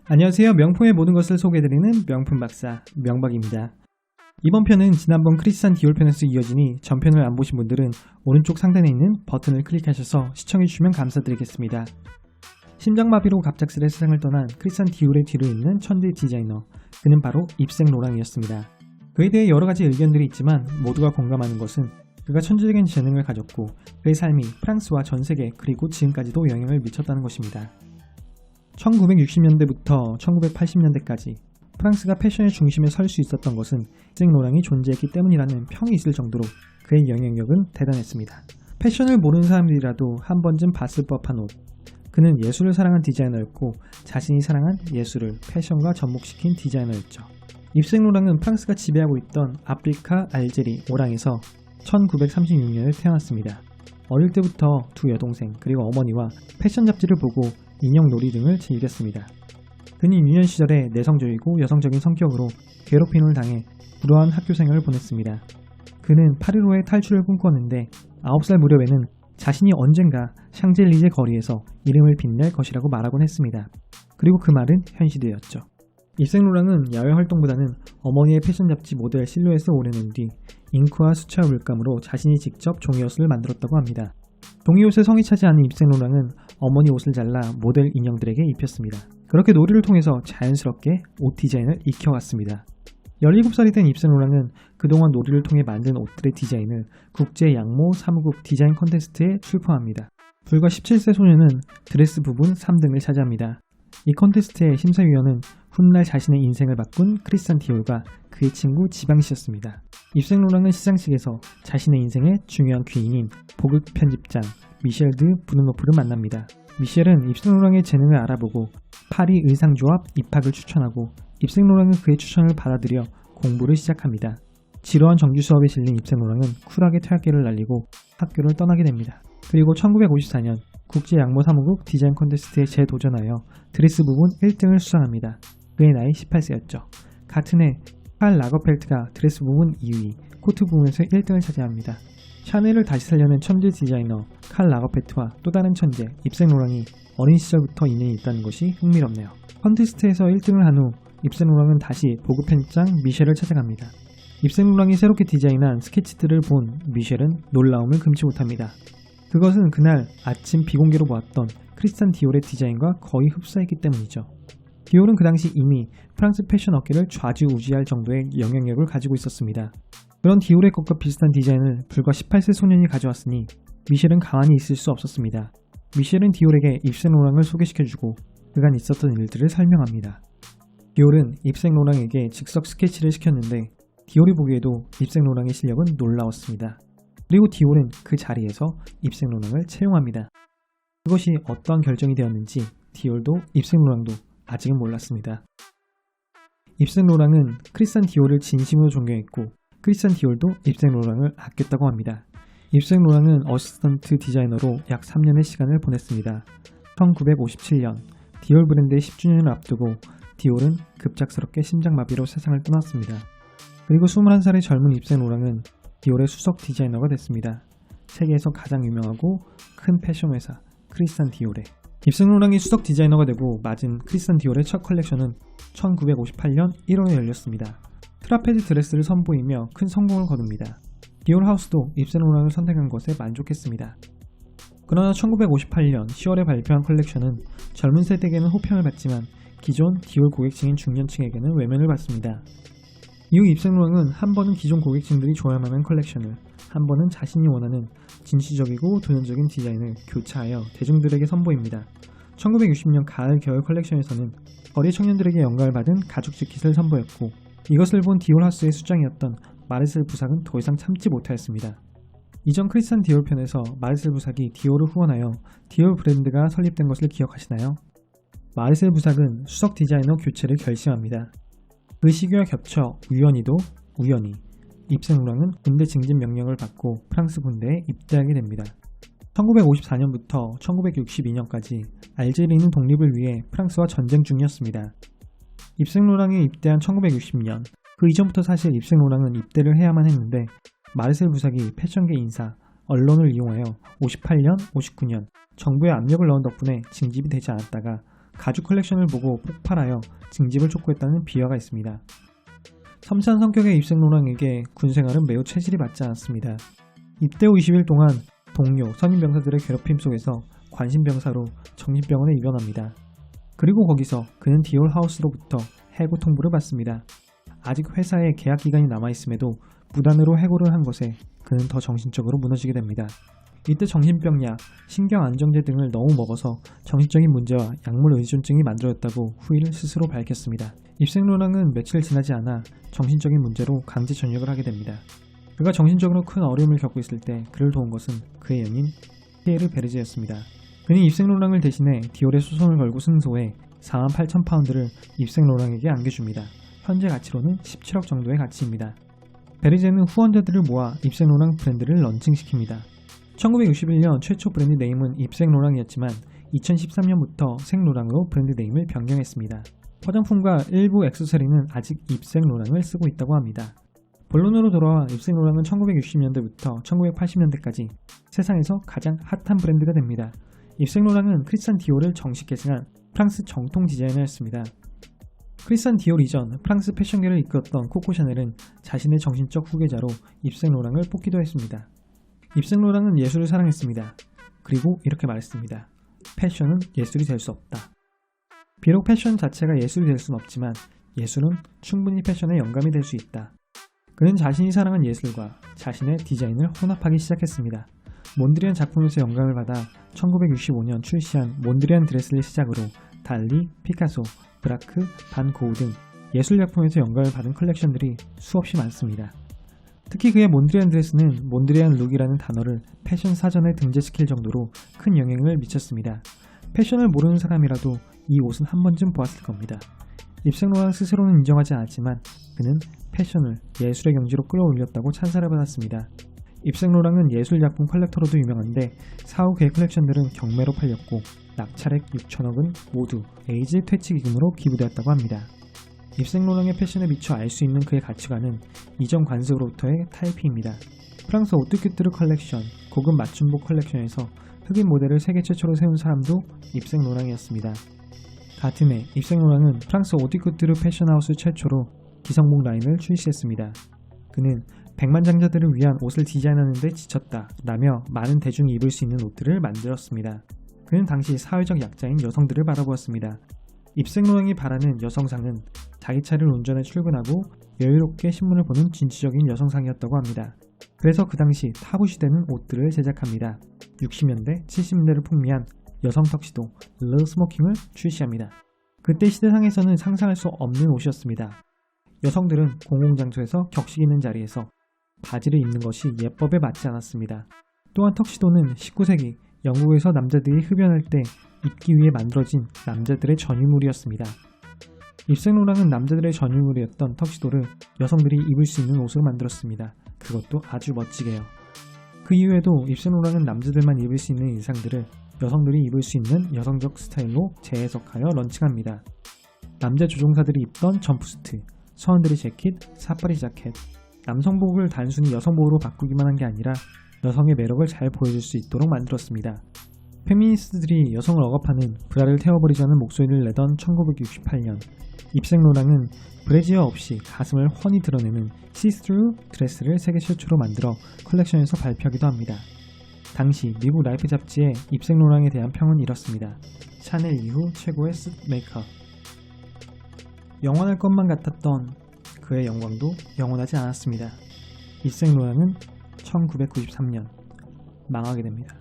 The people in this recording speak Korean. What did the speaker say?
안녕하세요. 명품의 모든 것을 소개해드리는 명품 박사 명박입니다. 이번 편은 지난번 크리스찬 디올 편에서 이어지니 전편을 안 보신 분들은 오른쪽 상단에 있는 버튼을 클릭하셔서 시청해주시면 감사드리겠습니다. 심장마비로 갑작스레 세상을 떠난 크리스찬 디올의 뒤를 잇는 천재 디자이너, 그는 바로 입생 로랑이었습니다. 그에 대해 여러가지 의견들이 있지만 모두가 공감하는 것은 그가 천재적인 재능을 가졌고 그의 삶이 프랑스와 전세계 그리고 지금까지도 영향을 미쳤다는 것입니다. 1960년대부터 1980년대까지 프랑스가 패션의 중심에 설 수 있었던 것은 입생 로랑이 존재했기 때문이라는 평이 있을 정도로 그의 영향력은 대단했습니다. 패션을 모르는 사람들이라도 한 번쯤 봤을 법한 옷. 그는 예술을 사랑한 디자이너였고 자신이 사랑한 예술을 패션과 접목시킨 디자이너였죠. 입생 로랑은 프랑스가 지배하고 있던 아프리카 알제리 오랑에서 1936년에 태어났습니다. 어릴 때부터 두 여동생 그리고 어머니와 패션 잡지를 보고 인형 놀이 등을 즐겼습니다. 그는 유년 시절에 내성적이고 여성적인 성격으로 괴롭힘을 당해 불우한 학교 생활을 보냈습니다. 그는 파리로의 탈출을 꿈꿨는데 9살 무렵에는 자신이 언젠가 샹젤리제 거리에서 이름을 빛낼 것이라고 말하곤 했습니다. 그리고 그 말은 현실이 되었죠. 입생 로랑은 야외 활동보다는 어머니의 패션 잡지 모델 실루엣을 오려낸 뒤 잉크와 수채화 물감으로 자신이 직접 종이옷을 만들었다고 합니다. 종이옷에 성이 차지 않은 입생 로랑은 어머니 옷을 잘라 모델 인형들에게 입혔습니다. 그렇게 놀이를 통해서 자연스럽게 옷 디자인을 익혀갔습니다. 17살이 된 입생 로랑은 그동안 놀이를 통해 만든 옷들의 디자인을 국제 양모 사무국 디자인 컨테스트에 출품합니다. 불과 17세 소녀는 드레스 부분 3등을 차지합니다. 이 컨테스트의 심사위원은 훗날 자신의 인생을 바꾼 크리스찬 디올과 그의 친구 지방시였습니다. 입생 로랑은 시상식에서 자신의 인생의 중요한 귀인인 보급 편집장 미셸 드 브루노프를 만납니다. 미셸은 입생 로랑의 재능을 알아보고 파리 의상조합 입학을 추천하고 입생 로랑은 그의 추천을 받아들여 공부를 시작합니다. 지루한 정규 수업에 실린 입생 로랑은 쿨하게 퇴학계를 날리고 학교를 떠나게 됩니다. 그리고 1954년 국제 양모 사무국 디자인 콘테스트에 재도전하여 드레스 부분 1등을 수상합니다. 그의 나이 18세였죠. 같은 해 칼 라거펠트가 드레스 부분 2위, 코트 부분에서 1등을 차지합니다. 샤넬을 다시 살려낸 천재 디자이너 칼 라거펠트와 또 다른 천재 입생 로랑이 어린 시절부터 인연이 있다는 것이 흥미롭네요. 컨테스트에서 1등을 한 후 입생 로랑은 다시 보급 편집장 미셸을 찾아갑니다. 입생 로랑이 새롭게 디자인한 스케치들을 본 미셸은 놀라움을 금치 못합니다. 그것은 그날 아침 비공개로 보았던 크리스찬 디올의 디자인과 거의 흡사했기 때문이죠. 디올은 그 당시 이미 프랑스 패션 업계를 좌지우지할 정도의 영향력을 가지고 있었습니다. 그런 디올의 것과 비슷한 디자인을 불과 18세 소년이 가져왔으니 미셸은 가만히 있을 수 없었습니다. 미셸은 디올에게 입생 로랑을 소개시켜주고 그간 있었던 일들을 설명합니다. 디올은 입생 로랑에게 즉석 스케치를 시켰는데 디올이 보기에도 입생 로랑의 실력은 놀라웠습니다. 그리고 디올은 그 자리에서 입생 로랑을 채용합니다. 그것이 어떠한 결정이 되었는지 디올도 입생 로랑도 아직은 몰랐습니다. 입생 로랑은 크리스찬 디올을 진심으로 존경했고 크리스찬 디올도 입생 로랑을 아꼈다고 합니다. 입생 로랑은 어시스턴트 디자이너로 약 3년의 시간을 보냈습니다. 1957년 디올 브랜드의 10주년을 앞두고 디올은 급작스럽게 심장마비로 세상을 떠났습니다. 그리고 21살의 젊은 입생 로랑은 디올의 수석 디자이너가 됐습니다. 세계에서 가장 유명하고 큰 패션 회사 크리스찬 디올의 입생 로랑이 수석 디자이너가 되고 맞은 크리스찬 디올의 첫 컬렉션은 1958년 1월에 열렸습니다. 트라페즈 드레스를 선보이며 큰 성공을 거둡니다. 디올 하우스도 입생 로랑을 선택한 것에 만족했습니다. 그러나 1958년 10월에 발표한 컬렉션은 젊은 세대에게는 호평을 받지만 기존 디올 고객층인 중년층에게는 외면을 받습니다. 이후 입생 로랑은 한 번은 기존 고객층들이 좋아할 만한 컬렉션을, 한 번은 자신이 원하는 진취적이고 도전적인 디자인을 교차하여 대중들에게 선보입니다. 1960년 가을 겨울 컬렉션에서는 거리 청년들에게 영감을 받은 가죽 재킷을 선보였고 이것을 본 디올 하우스의 수장이었던 마르셀 부삭은 더 이상 참지 못하였습니다. 이전 크리스찬 디올 편에서 마르셀 부삭이 디올을 후원하여 디올 브랜드가 설립된 것을 기억하시나요? 마르셀 부삭은 수석 디자이너 교체를 결심합니다. 그 시기와 겹쳐 우연히 입생 로랑은 군대 징집 명령을 받고 프랑스 군대에 입대하게 됩니다. 1954년부터 1962년까지 알제리는 독립을 위해 프랑스와 전쟁 중이었습니다. 입생 로랑이 입대한 1960년, 그 이전부터 사실 입생 로랑은 입대를 해야만 했는데 마르셀 부삭이 패션계 인사, 언론을 이용하여 58년, 59년 정부의 압력을 넣은 덕분에 징집이 되지 않았다가 가죽 컬렉션을 보고 폭발하여 증집을 촉구했다는 비화가 있습니다. 섬세한 성격의 입생 로랑에게 군생활은 매우 체질이 맞지 않았습니다. 입대 후 20일 동안 동료, 선임 병사들의 괴롭힘 속에서 관심병사로 정신병원에 입원합니다. 그리고 거기서 그는 디올 하우스로부터 해고 통보를 받습니다. 아직 회사에 계약 기간이 남아있음에도 무단으로 해고를 한 것에 그는 더 정신적으로 무너지게 됩니다. 이때 정신병약, 신경안정제 등을 너무 먹어서 정신적인 문제와 약물 의존증이 만들어졌다고 후일을 스스로 밝혔습니다. 입생 로랑은 며칠 지나지 않아 정신적인 문제로 강제 전역을 하게 됩니다. 그가 정신적으로 큰 어려움을 겪고 있을 때 그를 도운 것은 그의 연인 피에르 베르제였습니다. 그는 입생 로랑을 대신해 디올에 소송을 걸고 승소해 48,000파운드를 입생 로랑에게 안겨줍니다. 현재 가치로는 17억 정도의 가치입니다. 베르제는 후원자들을 모아 입생 로랑 브랜드를 런칭시킵니다. 1961년 최초 브랜드 네임은 입생 로랑이었지만 2013년부터 생 로랑으로 브랜드 네임을 변경했습니다. 화장품과 일부 액세서리는 아직 입생 로랑을 쓰고 있다고 합니다. 본론으로 돌아와 입생 로랑은 1960년대부터 1980년대까지 세상에서 가장 핫한 브랜드가 됩니다. 입생 로랑은 크리스찬 디올을 정식 계승한 프랑스 정통 디자이너였습니다. 크리스찬 디올 이전 프랑스 패션계를 이끌었던 코코 샤넬은 자신의 정신적 후계자로 입생 로랑을 뽑기도 했습니다. 입생 로랑은 예술을 사랑했습니다. 그리고 이렇게 말했습니다. 패션은 예술이 될 수 없다. 비록 패션 자체가 예술이 될 수는 없지만 예술은 충분히 패션의 영감이 될 수 있다. 그는 자신이 사랑한 예술과 자신의 디자인을 혼합하기 시작했습니다. 몬드리안 작품에서 영감을 받아 1965년 출시한 몬드리안 드레스를 시작으로 달리, 피카소, 브라크, 반 고흐 등 예술 작품에서 영감을 받은 컬렉션들이 수없이 많습니다. 특히 그의 몬드리안 드레스는 몬드리안 룩이라는 단어를 패션 사전에 등재시킬 정도로 큰 영향을 미쳤습니다. 패션을 모르는 사람이라도 이 옷은 한 번쯤 보았을 겁니다. 입생 로랑 스스로는 인정하지 않았지만 그는 패션을 예술의 경지로 끌어올렸다고 찬사를 받았습니다. 입생 로랑은 예술작품 컬렉터로도 유명한데 사후 그의 컬렉션들은 경매로 팔렸고 낙찰액 6천억은 모두 에이즈 퇴치 기금으로 기부되었다고 합니다. 입생 로랑의 패션에 미쳐 알 수 있는 그의 가치관은 이전 관습으로부터의 탈피입니다. 프랑스 오뚜큐트르 컬렉션, 고급 맞춤복 컬렉션에서 흑인 모델을 세계 최초로 세운 사람도 입생 로랑이었습니다. 같은 해 입생 로랑은 프랑스 오뚜큐트르 패션하우스 최초로 기성복 라인을 출시했습니다. 그는 백만장자들을 위한 옷을 디자인하는 데 지쳤다 라며 많은 대중이 입을 수 있는 옷들을 만들었습니다. 그는 당시 사회적 약자인 여성들을 바라보았습니다. 입생 로랑이 바라는 여성상은 자기 차를 운전해 출근하고 여유롭게 신문을 보는 진취적인 여성상이었다고 합니다. 그래서 그 당시 타부시되는 옷들을 제작합니다. 60년대, 70년대를 풍미한 여성 턱시도 르 스모킹을 출시합니다. 그때 시대상에서는 상상할 수 없는 옷이었습니다. 여성들은 공공장소에서 격식 있는 자리에서 바지를 입는 것이 예법에 맞지 않았습니다. 또한 턱시도는 19세기 영국에서 남자들이 흡연할 때 입기 위해 만들어진 남자들의 전유물이었습니다. 입생 로랑은 남자들의 전유물이었던 턱시도를 여성들이 입을 수 있는 옷으로 만들었습니다. 그것도 아주 멋지게요. 그 이후에도 입생 로랑은 남자들만 입을 수 있는 의상들을 여성들이 입을 수 있는 여성적 스타일로 재해석하여 런칭합니다. 남자 조종사들이 입던 점프수트, 서원들의 재킷, 사파리 자켓, 남성복을 단순히 여성복으로 바꾸기만 한 게 아니라 여성의 매력을 잘 보여줄 수 있도록 만들었습니다. 페미니스트들이 여성을 억압하는 브라를 태워버리자는 목소리를 내던 1968년 입생 로랑은 브래지어 없이 가슴을 훤히 드러내는 시스루 드레스를 세계 최초로 만들어 컬렉션에서 발표하기도 합니다. 당시 미국 라이프 잡지에 입생 로랑에 대한 평은 이렇습니다. 샤넬 이후 최고의 스 메이크업. 영원할 것만 같았던 그의 영광도 영원하지 않았습니다. 입생 로랑은 1993년 망하게 됩니다.